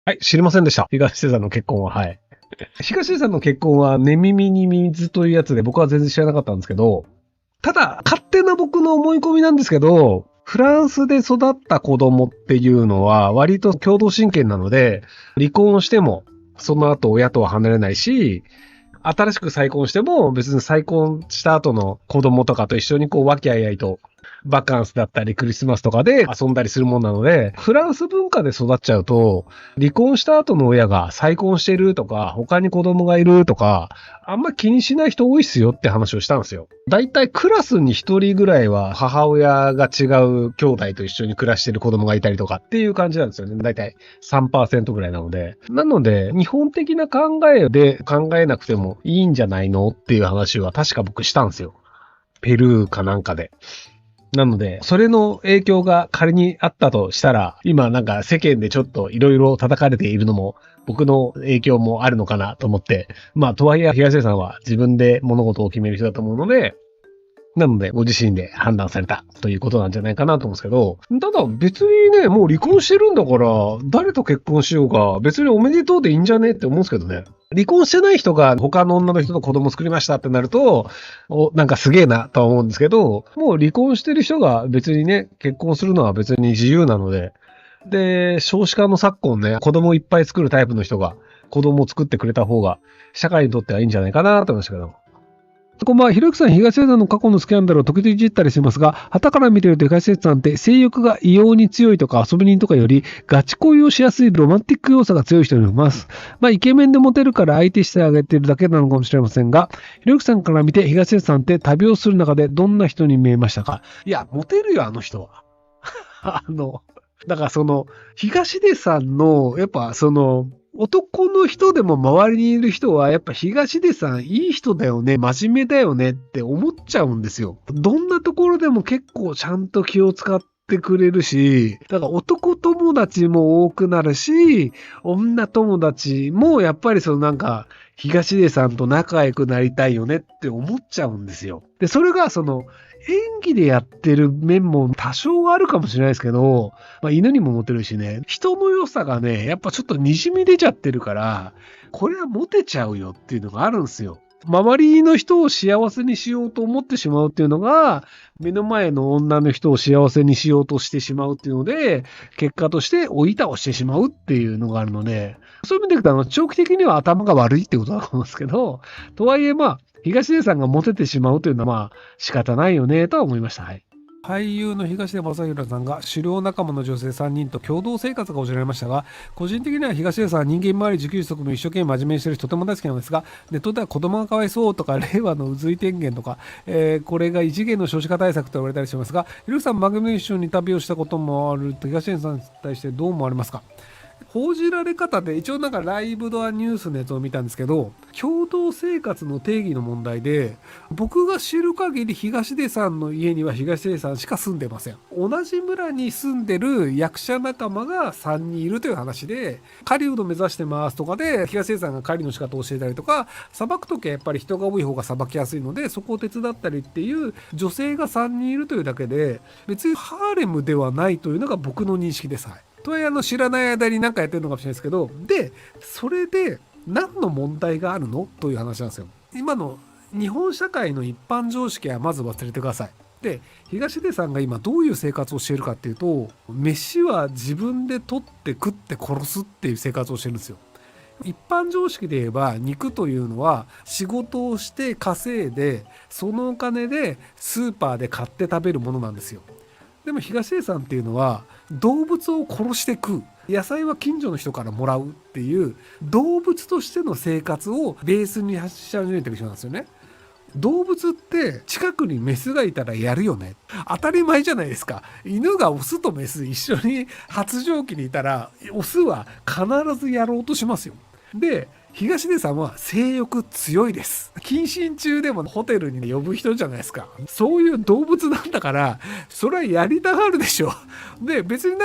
はい、知りませんでした。東出さんの結婚は。はい。東出さんの結婚は、寝耳に水というやつで、僕は全然知らなかったんですけど、ただ、勝手な僕の思い込みなんですけど、フランスで育った子供っていうのは、割と共同親権なので、離婚しても、その後親とは離れないし、新しく再婚しても、別に再婚した後の子供とかと一緒にこう、和気あいあいと、バカンスだったりクリスマスとかで遊んだりするもんなので、フランス文化で育っちゃうと、離婚した後の親が再婚してるとか、他に子供がいるとか、あんま気にしない人多いっすよって話をしたんですよ。だいたいクラスに一人ぐらいは母親が違う兄弟と一緒に暮らしてる子供がいたりとかっていう感じなんですよね。だいたい3%ぐらいなので。なので、日本的な考えで考えなくてもいいんじゃないのっていう話は確か僕したんですよ。ペルーかなんかで。なので、それの影響が仮にあったとしたら、今なんか世間でちょっといろいろ叩かれているのも、僕の影響もあるのかなと思って、まあ、とはいえ東出さんは自分で物事を決める人だと思うので、なので、ご自身で判断されたということなんじゃないかなと思うんですけど、ただ別にね、もう離婚してるんだから、誰と結婚しようが、別におめでとうでいいんじゃねって思うんですけどね。離婚してない人が他の女の人と子供作りましたってなると、なんかすげえなとは思うんですけど、もう離婚してる人が別にね、結婚するのは別に自由なので、で、少子化の昨今ね、子供いっぱい作るタイプの人が子供を作ってくれた方が、社会にとってはいいんじゃないかなと思いましたけど。こんばんは。ひろゆきさん、東出さんの過去のスキャンダルを時々いじったりしますが、旗から見てると東出さんって性欲が異様に強いとか遊び人とかよりガチ恋をしやすいロマンティック要素が強い人にいます。まあ、イケメンでモテるから相手してあげてるだけなのかもしれませんが、ひろゆきさんから見て東出さんって旅をする中でどんな人に見えましたか？いや、モテるよ、あの人は。だから東出さんの、やっぱ男の人でも周りにいる人は、やっぱ東出さんいい人だよね、真面目だよねって思っちゃうんですよ。どんなところでも結構ちゃんと気を使ってくれるし、だから男友達も多くなるし、女友達もやっぱり東出さんと仲良くなりたいよねって思っちゃうんですよ。で、それが演技でやってる面も多少あるかもしれないですけど、まあ、犬にもモテるしね、人の良さがね、やっぱちょっと滲み出ちゃってるから、これはモテちゃうよっていうのがあるんですよ。周りの人を幸せにしようと思ってしまうっていうのが、目の前の女の人を幸せにしようとしてしまうっていうので、結果として追い倒してしまうっていうのがあるので、そういう意味で言うと、長期的には頭が悪いってことだと思うんですけど、とはいえまあ、東出さんがモテてしまうというのはまあ仕方ないよねとは思いました。はい。俳優の東出昌大さんが狩猟仲間の女性3人と共同生活が報じられましたが、個人的には東出さんは人間周り自給自足も一生懸命真面目にしてる人とても大好きなんですが、ネットでは子供がかわいそうとか令和のうずい天元とか、これが異次元の少子化対策と言われたりしますが、ひろゆきさん番組の一緒に旅をしたこともある東出さんに対してどう思われますか？報じられ方で一応なんかライブドアニュースのやつを見たんですけど、共同生活の定義の問題で、僕が知る限り東出さんの家には東出さんしか住んでません。同じ村に住んでる役者仲間が3人いるという話で、狩人目指してますとかで東出さんが狩りの仕方を教えたりとか、さばくときはやっぱり人が多い方がさばきやすいので、そこを手伝ったりっていう女性が3人いるというだけで、別にハーレムではないというのが僕の認識です。はい。とはいえ知らない間に何かやってるのかもしれないですけど、で、それで何の問題があるのという話なんですよ。今の日本社会の一般常識はまず忘れてください。で、東出さんが今どういう生活をしているかっていうと、飯は自分で取って食って殺すっていう生活をしてるんですよ。一般常識で言えば肉というのは仕事をして稼いでそのお金でスーパーで買って食べるものなんですよ。でも東出さんっていうのは動物を殺して食う、野菜は近所の人からもらうっていう動物としての生活をベースにし始めてる人なんですよね。動物って近くにメスがいたらやるよね、当たり前じゃないですか。犬がオスとメス一緒に発情期にいたらオスは必ずやろうとしますよ。で、東出さんは性欲強いです。謹慎中でもホテルに呼ぶ人じゃないですか。そういう動物なんだから、それはやりたがるでしょ。で、別に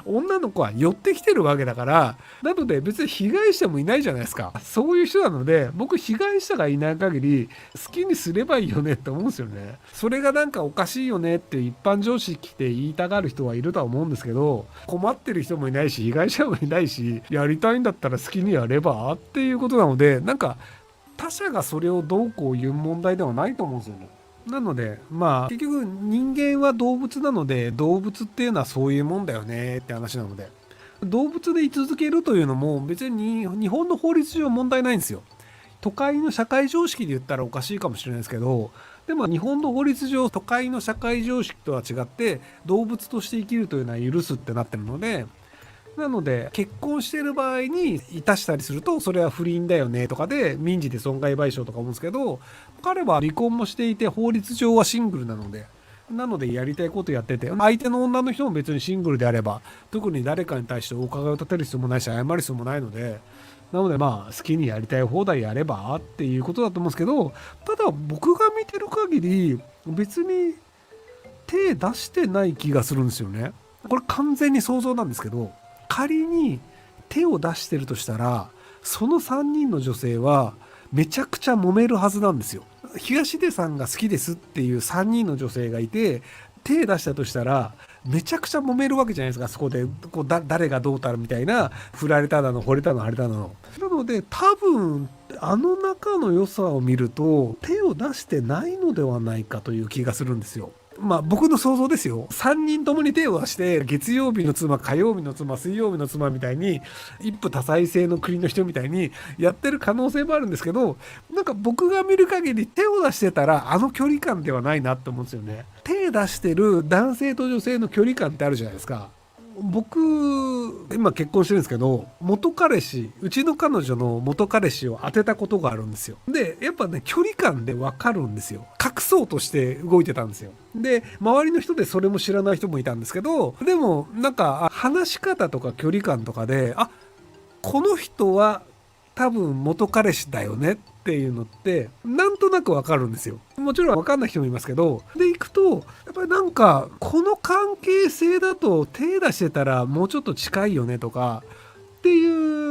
女の子は寄ってきてるわけだから、なので別に被害者もいないじゃないですか。そういう人なので、僕被害者がいない限り好きにすればいいよねって思うんですよね。それがなんかおかしいよねって一般常識で言いたがる人はいるとは思うんですけど、困ってる人もいないし、被害者もいないし、やりたいんだったら好きにやればっていうことなので、なんか他者がそれをどうこう言う問題ではないと思うんですよね。なので、まあ、結局人間は動物なので、動物っていうのはそういうもんだよねって話なので、動物で居続けるというのも別に日本の法律上問題ないんですよ。都会の社会常識で言ったらおかしいかもしれないですけど、でも日本の法律上、都会の社会常識とは違って、動物として生きるというのは許すってなってるので、なので、結婚してる場合にいたしたりすると、それは不倫だよねとかで、民事で損害賠償とか思うんですけど、彼は離婚もしていて、法律上はシングルなので、やりたいことやってて、相手の女の人も別にシングルであれば、特に誰かに対してお伺いを立てる必要もないし、謝る必要もないので、なのでまあ、好きにやりたい放題やればっていうことだと思うんですけど、ただ僕が見てる限り、別に手出してない気がするんですよね。これ完全に想像なんですけど、仮に手を出してるとしたら、その3人の女性はめちゃくちゃ揉めるはずなんですよ。東出さんが好きですっていう3人の女性がいて、手出したとしたら、めちゃくちゃ揉めるわけじゃないですか。そこで誰がどうたらみたいな、振られただの、惚れたの、腫れたの。なので、多分、あの仲の良さを見ると、手を出してないのではないかという気がするんですよ。まあ僕の想像ですよ。3人ともに手を出して、月曜日の妻、火曜日の妻、水曜日の妻みたいに、一夫多妻制の国の人みたいにやってる可能性もあるんですけど、なんか僕が見る限り手を出してたらあの距離感ではないなって思うんですよね。手出してる男性と女性の距離感ってあるじゃないですか。僕、今結婚してるんですけど、うちの彼女の元彼氏を当てたことがあるんですよ。で、やっぱね、距離感でわかるんですよ。隠そうとして動いてたんですよ。で、周りの人でそれも知らない人もいたんですけど、でも、なんか、話し方とか距離感とかで、この人は多分元彼氏だよねっていうのってなんとなくわかるんですよ。もちろんわかんない人もいますけど、で行くとやっぱりなんかこの関係性だと手出してたらもうちょっと近いよねとかってい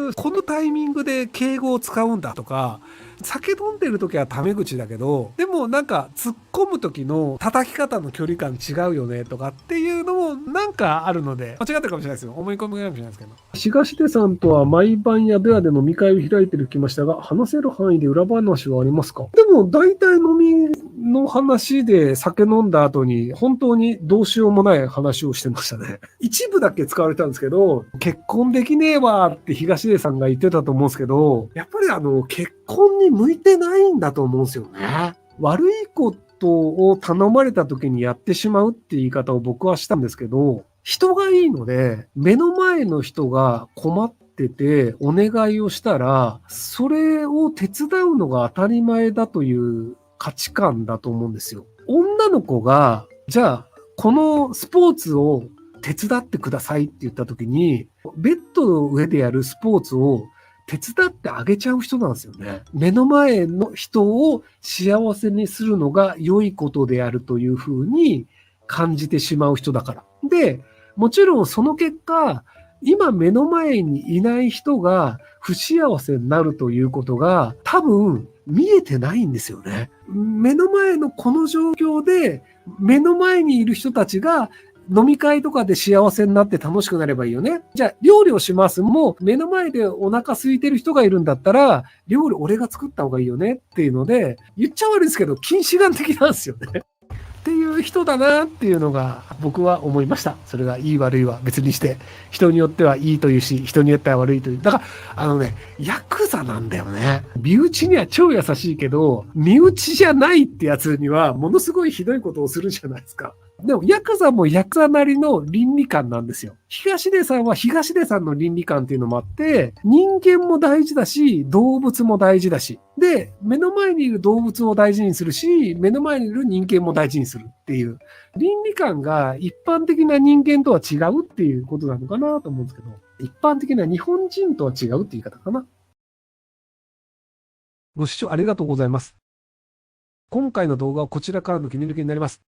うこのタイミングで敬語を使うんだとか、酒飲んでる時はタメ口だけど、でもなんか突っ込む時の叩き方の距離感違うよねとかっていうのもなんかあるので、間違ってるかもしれないですよ。思い込みかもしれないですけど。東出さんとは毎晩や部屋で飲み会を開いてるきましたが、話せる範囲で裏話はありますか？でも大体飲みの話で酒飲んだ後に本当にどうしようもない話をしてましたね。一部だけ使われたんですけど、結婚できねえわって東出さんが言ってたと思うんですけど、やっぱり結婚に向いてないんだと思うんですよね。悪いことを頼まれた時にやってしまうって言い方を僕はしたんですけど、人がいいので、目の前の人が困っててお願いをしたら、それを手伝うのが当たり前だという価値観だと思うんですよ。女の子が、じゃあ、このスポーツを手伝ってくださいって言った時に、ベッドの上でやるスポーツを手伝ってあげちゃう人なんですよね。目の前の人を幸せにするのが良いことであるというふうに感じてしまう人だから。で、もちろんその結果、今目の前にいない人が不幸せになるということが多分見えてないんですよね。目の前のこの状況で目の前にいる人たちが飲み会とかで幸せになって楽しくなればいいよね。じゃあ、料理をします。もう目の前でお腹空いてる人がいるんだったら、料理俺が作った方がいいよねっていうので、言っちゃ悪いですけど、近視眼的なんですよね。っていう人だなっていうのが僕は思いました。それがいい悪いは別にして、人によってはいいというし、人によっては悪いという。だからヤクザなんだよね。身内には超優しいけど、身内じゃないってやつにはものすごいひどいことをするじゃないですか。でもヤクザもヤクザなりの倫理観なんですよ。東出さんは東出さんの倫理観っていうのもあって、人間も大事だし、動物も大事だし。で、目の前にいる動物を大事にするし、目の前にいる人間も大事にするっていう、倫理観が一般的な人間とは違うっていうことなのかなと思うんですけど、一般的な日本人とは違うって言い方かな。ご視聴ありがとうございます。今回の動画はこちらからの切り抜きになります。